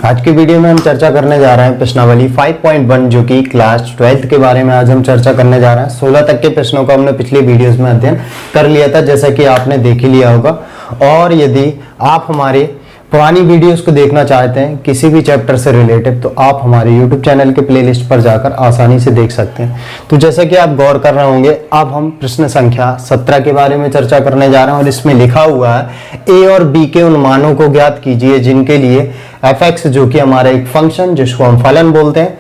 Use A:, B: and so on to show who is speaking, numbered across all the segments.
A: आज की वीडियो में हम चर्चा करने जा रहे हैं प्रश्नावली 5.1 जो कि क्लास 12th के बारे में आज हम चर्चा करने जा रहे हैं। 16 तक के प्रश्नों का हमने पिछली वीडियोस में अध्ययन कर लिया था, जैसा कि आपने देख ही लिया होगा। और यदि आप हमारे पुरानी वीडियोस को देखना चाहते हैं किसी भी चैप्टर से रिलेटेड, तो आप हमारे यूट्यूब चैनल के प्लेलिस्ट पर जाकर आसानी से देख सकते हैं। तो जैसा कि आप गौर कर रहे होंगे, अब हम प्रश्न संख्या 17 के बारे में चर्चा करने जा रहे हैं और इसमें लिखा हुआ है ए और बी के उन मानों को ज्ञात कीजिए जिनके लिए f(x) जो कि हमारा एक फंक्शन जिसको हम फलन बोलते हैं,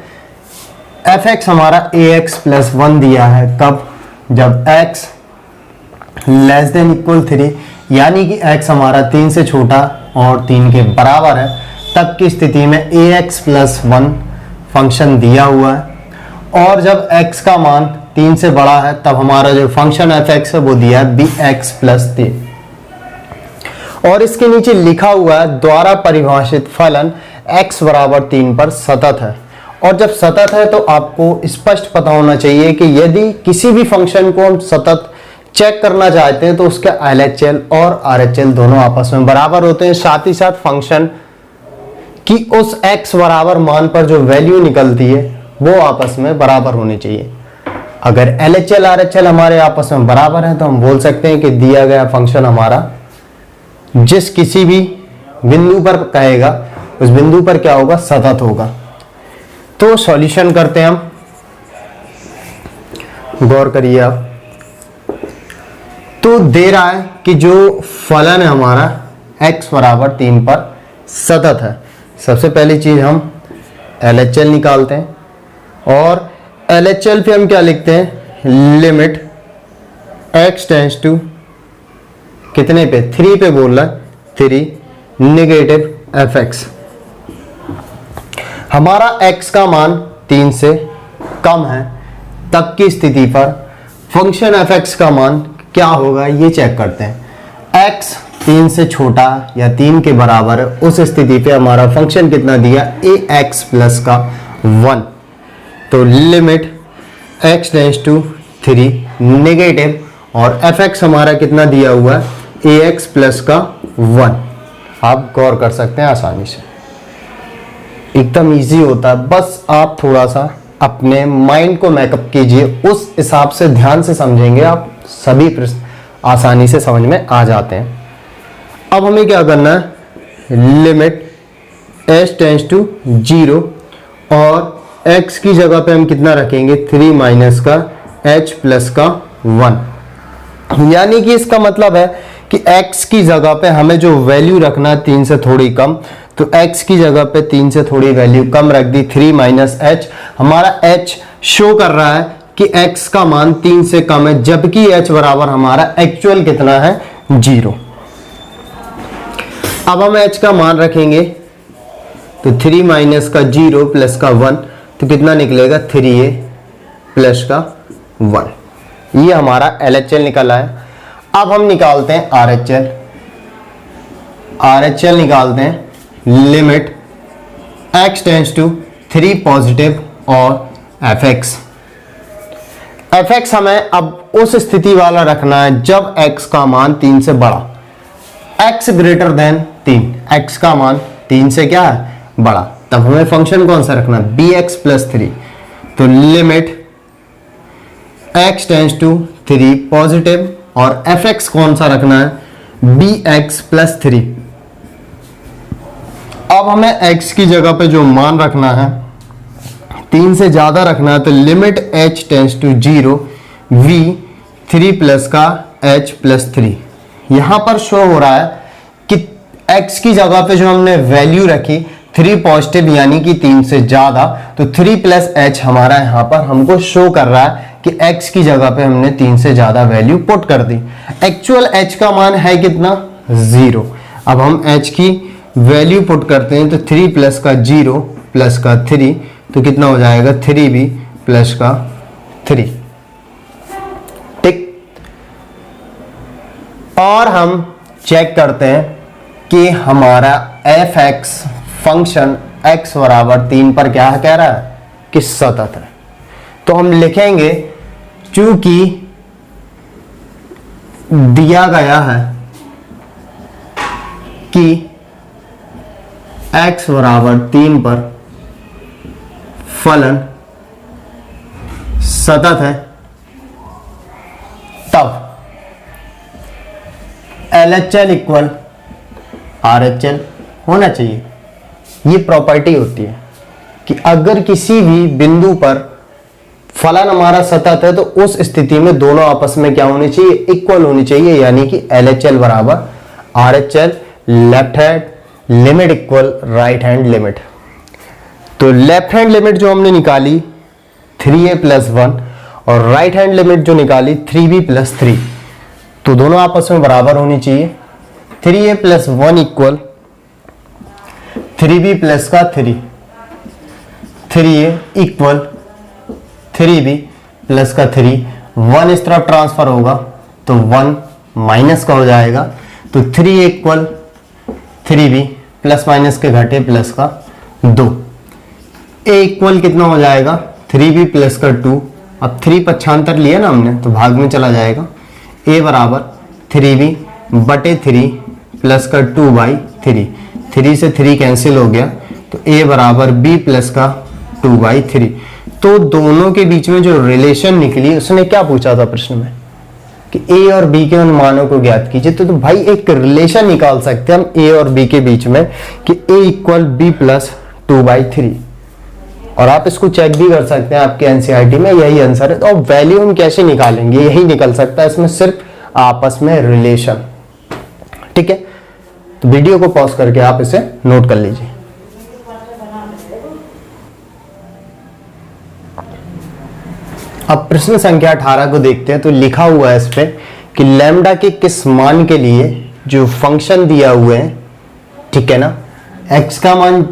A: f(x) हमारा ax + 1 दिया है। कब? जब x < 3, यानी कि x हमारा 3 से छोटा और 3 के बराबर है, तब की स्थिति में ax + 1 फंक्शन दिया हुआ है। और जब x का मान 3 से बड़ा है तब हमारा जो फंक्शन f(x) है वो दिया है bx + 3। और इसके नीचे लिखा हुआ है द्वारा परिभाषित फलन x = 3 पर सतत है। और जब सतत है तो आपको स्पष्ट पता होना चाहिए कि यदि किसी भी फंक्शन को हम सतत चेक करना चाहते हैं तो उसके LHL और RHL दोनों आपस में बराबर होते हैं। साथ ही साथ फंक्शन की उस x बराबर मान पर जो वैल्यू निकलती है वो आपस में बराबर होनी चाहिए। अगर LHL RHL हमारे आपस में बराबर है तो हम बोल सकते हैं कि दिया गया फंक्शन हमारा जिस किसी भी बिंदु पर कहेगा उस बिंदु पर क्या होगा? सतत होगा। तो सॉल्यूशन करते हैं हम, गौर करिए आप। तो दे रहा है कि जो फलन है हमारा x = 3 पर सतत है। सबसे पहली चीज हम LHL निकालते हैं और LHL पे हम क्या लिखते हैं? लिमिट x → कितने पे? 3 पे बोल रहा है, 3 नेगेटिव f(x). हमारा x का मान 3 से कम है, तब की स्थिति पर फंक्शन f(x) का मान क्या होगा ये चेक करते हैं। x 3 से छोटा या 3 के बराबर है, उस स्थिति पे हमारा फंक्शन कितना दिया? ax + 1। तो लिमिट x → 3 नेगेटिव और f(x) हमारा कितना दिया हुआ है? ax + 1। आप गौर कर सकते हैं आसानी से, एकदम इजी होता है। बस आप थोड़ा सा अपने माइंड को मेकअप कीजिए, उस हिसाब से ध्यान से समझेंगे आप, सभी प्रश्न आसानी से समझ में आ जाते हैं। अब हमें क्या करना है? लिमिट h → 0 और x की जगह पे हम कितना रखेंगे? 3 - का h + 1। यानी कि इसका मतलब है कि x की जगह पे हमें जो वैल्यू रखना है 3 से थोड़ी कम, तो x की जगह पे 3 से थोड़ी वैल्यू कम रख दी, 3 - h। हमारा h शो कर रहा है कि x का मान 3 से कम है, जबकि h बराबर हमारा एक्चुअल कितना है? 0। अब हम h का मान रखेंगे तो 3 - का 0 + का 1, तो कितना निकलेगा? 3a + का 1। ये हमारा LHL निकला है। अब हम निकालते हैं RHL। RHL निकालते हैं। लिमिट x → 3 पॉजिटिव और f(x). f(x) हमें अब उस स्थिति वाला रखना है जब x का मान 3 से बड़ा, x > 3, x का मान 3 से क्या है? बड़ा। तब हमें फंक्शन कौन सा रखना है? bx + 3। तो लिमिट x → 3 पॉजिटिव और f(x) कौन सा रखना है? bx + 3। अब हमें x की जगह पे जो मान रखना है 3 से ज्यादा रखना है, तो लिमिट h → 0 v 3 + का h + 3। यहां पर शो हो रहा है कि x की जगह पे जो हमने वैल्यू रखी 3 पॉजिटिव यानी कि 3 से ज्यादा, तो 3 + h हमारा यहां पर हमको शो कर रहा है कि x की जगह पे हमने 3 से ज्यादा वैल्यू पुट कर दी। एक्चुअल h का मान है कितना? 0। अब हम h की वैल्यू पुट करते हैं तो 3 + का 0 + का 3, तो कितना हो जाएगा? 3b + का 3। ठीक। और हम चेक करते हैं कि हमारा f(x) फंक्शन x = 3 पर क्या कह रहा है? कि सतत है। तो हम लिखेंगे चूंकि दिया गया है कि x बराबर 3 पर फलन सतत है, तब LHL इक्वल RHL होना चाहिए। ये प्रॉपर्टी होती है कि अगर किसी भी बिंदु पर फलन हमारा सतत है तो उस स्थिति में दोनों आपस में क्या होनी चाहिए, इक्वल होनी चाहिए, यानी कि LHL बराबर RHL, left hand limit equal right hand limit. तो लेफ्ट हैंड लिमिट जो हमने निकाली 3a + 1 और राइट हैंड लिमिट जो निकाली 3b + 3, तो दोनों आपस में बराबर होनी चाहिए। 3a + 1 इक्वल 3b + का 3, 3a इक्वल 3b + का 3, 1 इस तरफ ट्रांसफर होगा तो 1 माइनस का हो जाएगा, तो 3 इक्वल 3b प्लस माइनस के घटे प्लस का 2, a इक्वल कितना हो जाएगा 3b + का 2, अब 3 पक्षांतर लिया ना हमने तो भाग में चला जाएगा, a बराबर 3b बटे 3 प्लस का 2/3, 3 से 3 कैंसिल हो गया तो a बराबर b + का 2/3। तो दोनों के बीच में जो रिलेशन निकली उसने क्या पूछा था प्रश्न में कि a और b के उन मानों को ज्ञात कीजिए। तो भाई एक रिलेशन निकाल सकते हैं हम a और b के बीच में कि a इक्वल b + 2/3, और आप इसको चेक भी कर सकते हैं आपके एनसीईआरटी में यही आंसर है। तो अब वैल्यू हम कैसे निकालेंगे, यही निकल सकता है, इसमें सिर्फ आपस में रिलेशन। ठीक है, तो वीडियो को पॉज करके आप इसे नोट कर लीजिए। अब प्रश्न संख्या 18 को देखते हैं। तो लिखा हुआ है इस पे कि लैम्डा के किस मान के लिए जो फंक्शन दिया हुआ है, ठीक है ना, x का मान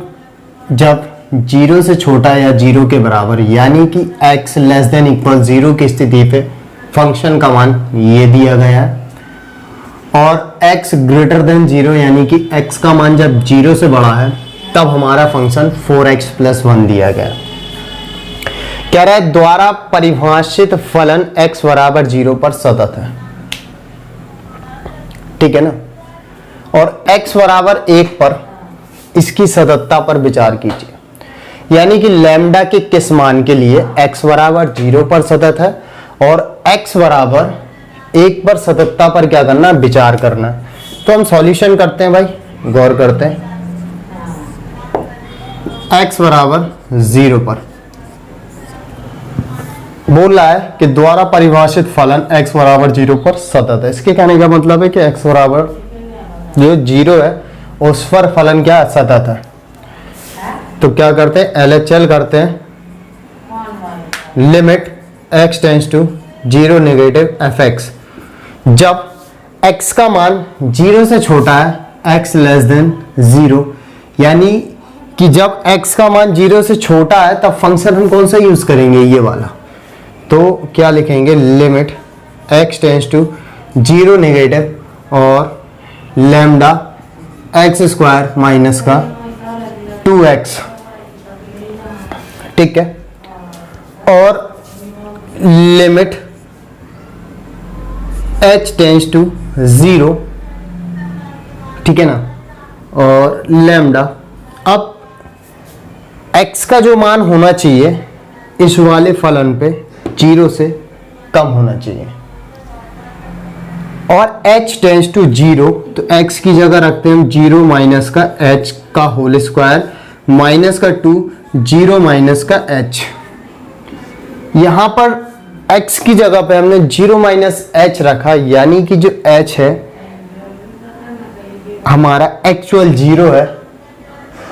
A: जब 0 से छोटा या 0 के बराबर, यानी कि x <= 0 की स्थिति पे फंक्शन का मान ये दिया गया है, और x <= 0 यानी कि x का मान जब 0 से बड़ा है तब हमारा फंक्शन 4x + 1 दिया गया है। कह रहा है द्वारा परिभाषित फलन x बराबर 0 पर सतत है, ठीक है ना, और x बराबर 1 पर इसकी सततता पर विचार कीजिए, यानी कि लैम्डा के किस मान के लिए x बराबर 0 पर सतत है और x बराबर 1 पर सततता पर क्या करना है, विचार करना है। तो हम सॉल्यूशन करते हैं भाई, गौर करते हैं। x बराबर 0 पर बोल रहा है कि द्वारा परिभाषित फलन x बराबर 0 पर सतत है। इसके कहने का मतलब है कि x बराबर जो 0 है उस पर फलन क्या सतत है। तो क्या करते हैं, LHL करते हैं, limit x tends to 0 negative fx। जब x का मान 0 से छोटा है, x <= 0, यानी कि जब x का मान 0 से छोटा है तब फंक्शन हम कौन सा यूज करेंगे, ये वाला। तो क्या लिखेंगे, limit x tends to 0 negative और लैम्डा x² माइनस का 2x, ठीक है, और लिमिट h टेंड्स टू 0, ठीक है ना, और लैम्डा। अब x का जो मान होना चाहिए इस वाले फलन पे 0 से कम होना चाहिए, और h टेंड्स टू 0, तो x की जगह रखते हैं 0 माइनस का h का होल स्क्वायर माइनस का 2, 0 माइनस का h। यहां पर x की जगह पे हमने 0 माइनस h रखा, यानी कि जो h है हमारा एक्चुअल 0 है,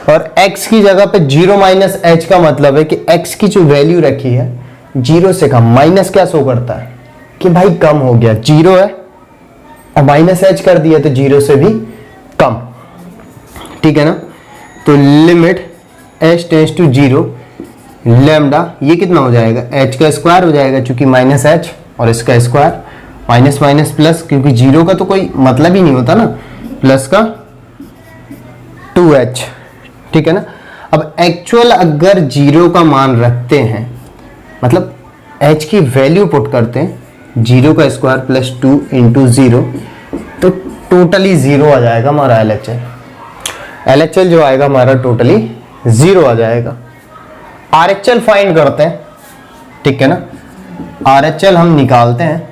A: और x की जगह पे 0 माइनस h का मतलब है कि x की जो वैल्यू रखी है 0 से कम। माइनस क्या शो करता है कि भाई कम हो गया, 0 है और माइनस h कर दिया तो 0 से भी कम, ठीक है ना। तो limit h tends to 0, lambda ये कितना हो जाएगा, h का स्क्वायर हो जाएगा क्योंकि माइनस h, और इसका स्क्वायर माइनस माइनस प्लस, क्योंकि 0 का तो कोई मतलब ही नहीं होता ना, प्लस का 2h, ठीक है ना। अब एक्चुअल अगर 0 का मान रखते हैं, मतलब h की वैल्यू पुट करते हैं 0 का स्क्वायर प्लस 2 इंटू 0, तो टोटली 0 आ जाएगा हमारा LHL। LHL जो आएगा हमारा टोटली 0 आ जाएगा। RHL फाइंड करते हैं, ठीक है ना। RHL हम निकालते हैं,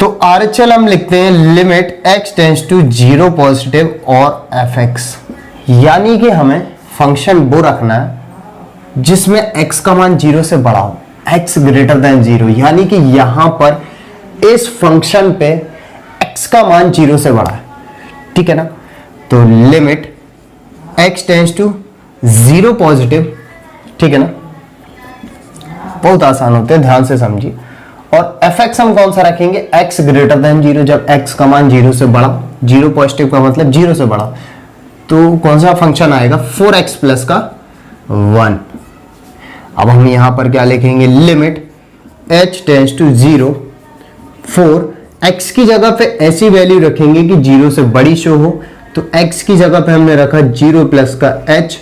A: तो RHL हम लिखते हैं limit x tends to 0 positive और fx, यानी कि हमें फंक्शन वो रखना है जिसमें x का मान 0 से बड़ा हो, x ग्रेटर देन 0, यानी कि यहां पर इस फंक्शन पे x का मान 0 से बड़ा है, ठीक है ना। तो limit x tends to 0 positive, ठीक है ना, बहुत आसान होते हैं, ध्यान से समझिए। और fx हम कौन सा रखेंगे, x ग्रेटर देन 0, जब x का मान 0 से बड़ा, 0 पॉजिटिव का मतलब 0 से बड़ा, तो कौन सा फंक्शन आएगा, 4x प्लस का 1। अब हम यहां पर क्या लिखेंगे, limit h tends to 0 4, x की जगह पे ऐसी वैल्यू रखेंगे कि 0 से बड़ी शो हो, तो x की जगह पे हमने रखा 0 प्लस का h,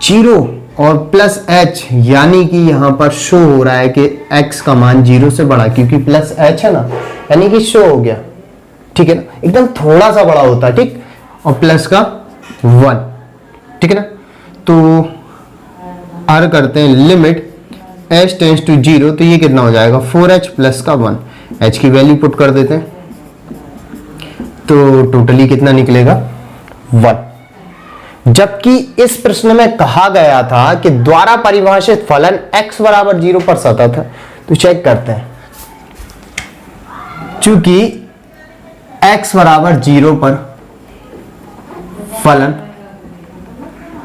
A: 0 और प्लस h, यानी कि यहां पर शो हो रहा है कि x का मान 0 से बड़ा, क्योंकि प्लस h है ना, यानी कि शो हो गया, ठीक है ना, एकदम थोड़ा सा बड़ा होता है, ठीक, और प्लस का 1, ठीक है ना। तो आर करते हैं लिमिट h टेंड्स टू 0, तो ये कितना हो जाएगा, 4h प्लस का 1, h की वैल्यू पुट कर देते हैं, तो टोटली कितना निकलेगा, 1। जबकि इस प्रश्न में कहा गया था कि द्वारा परिभाषित फलन x बराबर 0 पर सतत है, तो चेक करते हैं। चूंकि x बराबर 0 पर फलन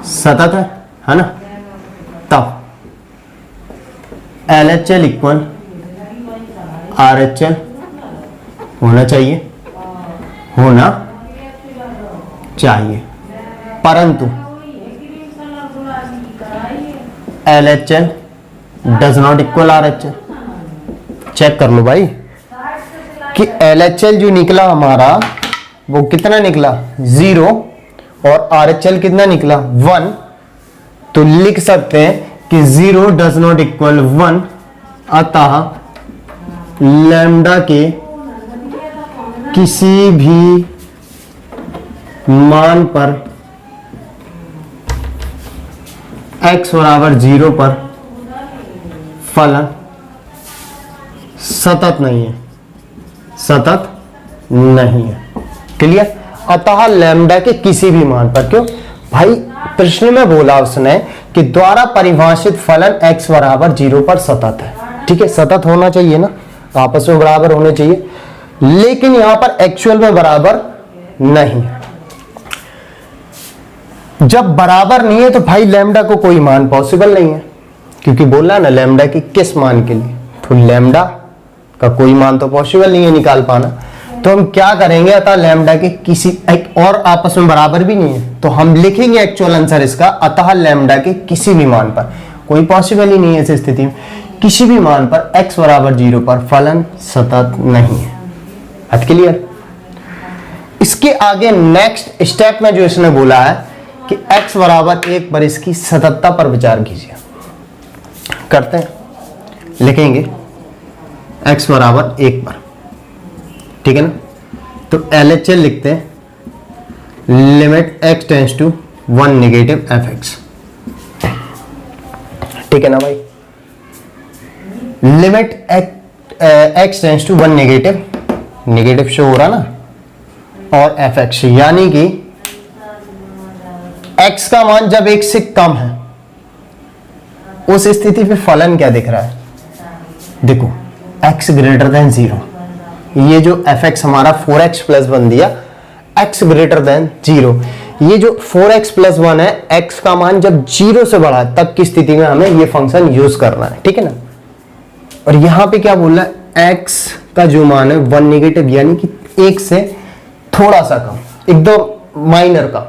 A: सतत है ना, तब LHL इक्वल RHL होना चाहिए, परंतु LHL does not equal RHL। Check कर लो भाई कि LHL जो निकला हमारा वो कितना निकला, 0, और RHL कितना निकला, 1। तो लिख सकते हैं कि 0 डज नॉट इक्वल 1, अतः लैम्डा के किसी भी मान पर x बराबर 0 पर फलन सतत नहीं है, क्लियर। अतः लैम्डा के किसी भी मान पर, क्यों भाई, प्रश्न में बोला उसने कि द्वारा परिभाषित फलन x बराबर 0 पर सतत है, ठीक है, सतत होना चाहिए ना, आपस में बराबर होने चाहिए, लेकिन यहां पर एक्चुअल में बराबर नहीं है। जब बराबर नहीं है तो भाई लैम्डा को कोई मान पॉसिबल नहीं है, क्योंकि बोला ना लैम्डा की किस मान के लिए, तो लैम्डा का कोई मान तो पॉसिबल नहीं है निकाल पाना। तो हम क्या करेंगे, अतः लैम्डा के किसी एक और आपस में बराबर भी नहीं है, तो हम लिखेंगे एक्चुअल आंसर इसका, अतः लैम्डा के किसी भी मान पर, कोई पॉसिबल ही नहीं है इस स्थिति में, किसी भी मान पर x बराबर 0 पर फलन सतत नहीं है। बात क्लियर। इसके आगे नेक्स्ट स्टेप में जो इसने बोला है कि x बराबर 1 पर इसकी सततता पर विचार कीजिए, करते हैं, लिखेंगे x बराबर 1 पर, ठीक है ना। तो LHL लिखते हैं limit x tends to 1 negative fx, ठीक है ना भाई। Limit x tends to 1 negative show हो रहा ना, और fx, यानी कि x का मान जब 1 से कम है उस स्थिति पे फलन क्या दिख रहा है, देखो x ग्रेटर देन 0, ये जो fx हमारा 4x प्लस 1 दिया, x ग्रेटर देन 0, ये जो 4x प्लस 1 है, x का मान जब 0 से बढ़ा तब की स्थिति में हमें ये फंक्शन यूज करना है, ठीक है ना। और यहां पे क्या बोल रहा है, x का जो मान है 1 नेगेटिव, यानी कि 1 से थोड़ा सा कम, एकदम माइनर का,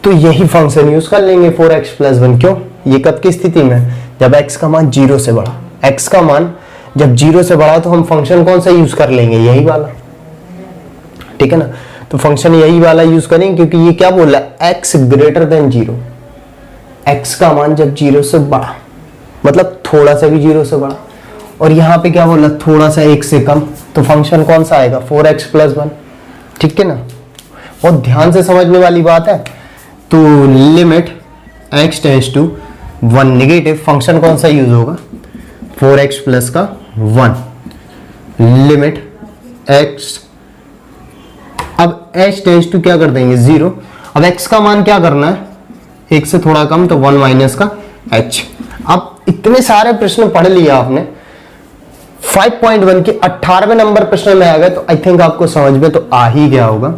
A: तो यही फंक्शन यूज कर लेंगे 4x प्लस 1। क्यों, ये कब की स्थिति में, जब x का मान 0 से बढ़ा, x का मान जब 0 से बढ़ा तो हम फंक्शन कौन सा यूज कर लेंगे, यही वाला, ठीक है ना। तो फंक्शन यही वाला यूज करेंगे, क्योंकि ये क्या बोल रहा है, x ग्रेटर देन 0, x का मान जब 0 से बढ़ा, मतलब थोड़ा सा भी 0 से बढ़ा, और यहां पे क्या बोल रहा है, थोड़ा सा 1 से कम, तो फंक्शन कौन सा आएगा, 4x प्लस 1, ठीक है ना। बहुत ध्यान से समझने वाली बात है। तो limit x tends to 1 negative, function कौन सा यूज होगा, 4x प्लस का 1, लिमिट x, अब h टेंड्स टू क्या कर देंगे 0, अब x का मान क्या करना है, 1 से थोड़ा कम, तो 1 माइनस का h। अब इतने सारे प्रश्न पढ़ लिया आपने, 5.1 के 18वें नंबर प्रश्न में आ गए, तो आई थिंक आपको समझ में तो आ ही गया होगा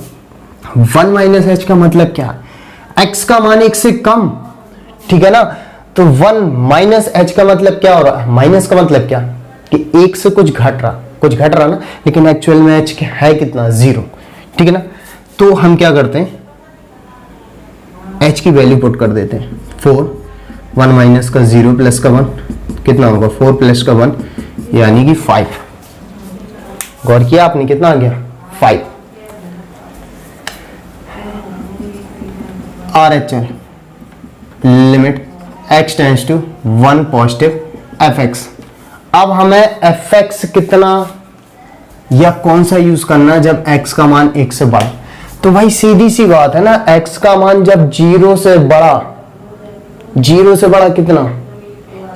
A: 1 माइनस एच का मतलब क्या है, x का मान 1 से कम, ठीक है ना। तो 1 माइनस एच का मतलब क्या हो रहा है, माइनस का मतलब क्या कि 1 से कुछ घट रहा ना, लेकिन एक्चुअल में h है कितना 0, ठीक है ना। तो हम क्या करते हैं, h की वैल्यू पुट कर देते हैं 4, 1 माइनस का 0 प्लस का 1 कितना होगा, 4 प्लस का 1 यानी कि 5। गौर किया आपने, कितना आ गया 5। RHL limit x tends to 1 positive fx। अब हमें fx कितना या कौन सा यूज करना है जब x का मान 1 से बड़ा, तो भाई सीधी सी बात है ना, x का मान जब 0 से बड़ा कितना,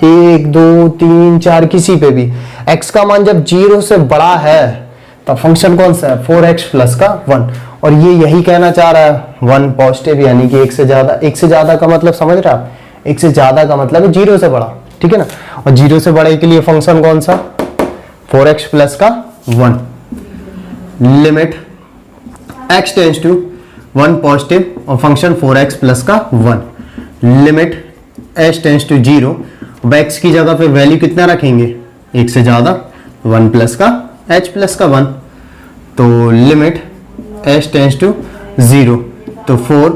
A: 1 2 3 4 किसी पे भी x का मान जब 0 से बड़ा है तो फंक्शन कौन सा है, 4x प्लस का 1, और ये यही कहना चाह रहा है 1 पॉजिटिव यानी कि 1 से ज्यादा। 1 से ज्यादा का मतलब समझ रहे आप, 1 से ज्यादा का मतलब है 0 से बड़ा, ठीक है ना। और 0 से बड़े के लिए फंक्शन कौन सा, 4x प्लस का 1, limit x tends to 1 positive और फंक्शन 4x प्लस का 1, लिमिट h टेंड्स टू 0, अब x की जगह पे वैल्यू कितना रखेंगे, 1 से ज्यादा, 1 प्लस का h प्लस का 1, तो लिमिट h टेंड्स टू 0, तो 4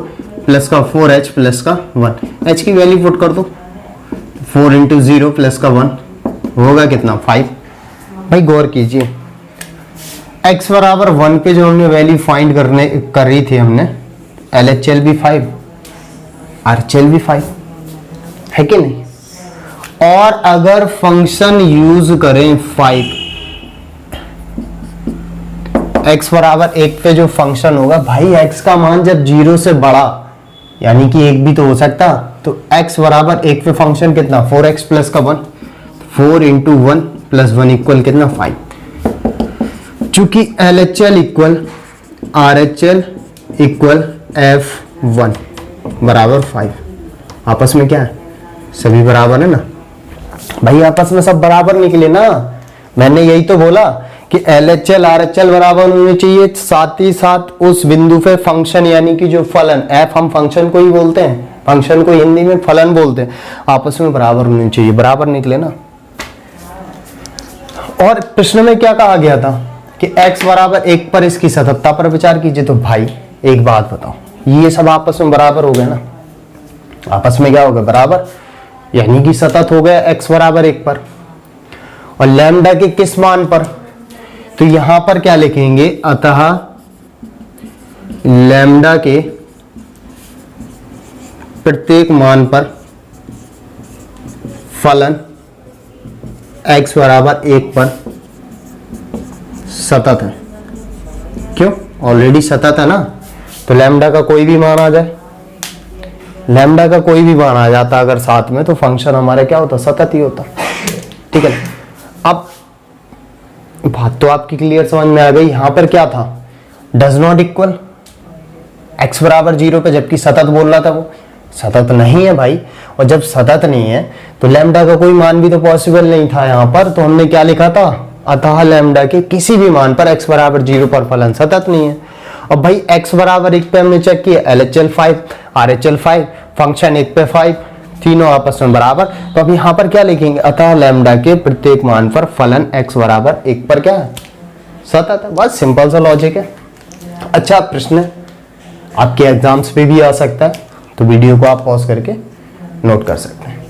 A: प्लस का 4h प्लस का 1, h की वैल्यू पुट कर दो, 4 इंटू 0 प्लस का 1 होगा कितना 5। भाई गौर कीजिए, x बराबर 1 पे जो हमने वैल्यू फाइंड कर रही थी हमने, LHL भी 5, RHL भी 5 है कि नहीं। और अगर फंक्शन यूज करें 5, x बराबर 1 पे जो फंक्शन होगा, भाई x का मान जब 0 से बड़ा यानी कि 1 भी तो हो सकता, तो x बराबर 1 पे फंक्शन कितना, 4x प्लस का 1, 4 इंटू 1 प्लस 1 इक्वल कितना 5। चूंकि LHL equal RHL equal F1 बराबर 5, आपस में क्या है, सभी बराबर है ना भाई, आपस में सब बराबर निकले ना। मैंने यही तो बोला कि LHL RHL बराबर होने चाहिए, साथ ही साथ उस बिंदु पे फंक्शन यानी कि जो फलन, f हम फंक्शन को ही बोलते हैं, फंक्शन को हिंदी में फलन बोलते हैं, आपस में बराबर होने चाहिए, बराबर निकले ना। और प्रश्न में क्या कहा गया था कि x बराबर 1 पर इसकी सततता पर विचार कीजिए। तो भाई एक बात बताओ, ये सब आपस में बराबर हो गए ना, आपस में क्या हो गया बराबर, यानी कि सतत हो गया x बराबर 1 पर। और लैम्डा के किस मान पर, तो यहां पर क्या लिखेंगे, अतः लैम्डा के प्रत्येक मान पर फलन x बराबर 1 पर सतत है। क्यों, ऑलरेडी सतत है ना, तो लैम्डा का कोई भी मान आ जाए, लैम्डा का कोई भी मान आ जाता अगर साथ में, तो फंक्शन हमारा क्या होता, सतत ही होता, ठीक है। अब बात तो आपकी क्लियर समझ में आ गई। यहां पर क्या था, डज नॉट इक्वल x बराबर 0 पे, जबकि सतत बोल रहा था, वो सतत नहीं है भाई। और जब सतत नहीं है तो लैम्डा का कोई मान भी तो पॉसिबल नहीं था यहाँ पर, तो हमने क्या लिखा था, अतः लैम्डा के किसी भी मान पर x बराबर 0 पर फलन सतत नहीं है। और भाई x बराबर 1 पे हमने चेक किया, LHL 5, RHL 5, फंक्शन 1 पे 5, तीनों आपस में बराबर। तो अब यहाँ पर क्या लिखेंगे, अतः लैम्डा के प्रत्येक मान पर फलन x बराबर 1 पर क्या है, सतत है। बस सिंपल सा लॉजिक है। अच्छा प्रश्न है, आपके एग्जाम्स पे भी आ सकता है, तो वीडियो को आप पॉज करके नोट कर सकते हैं।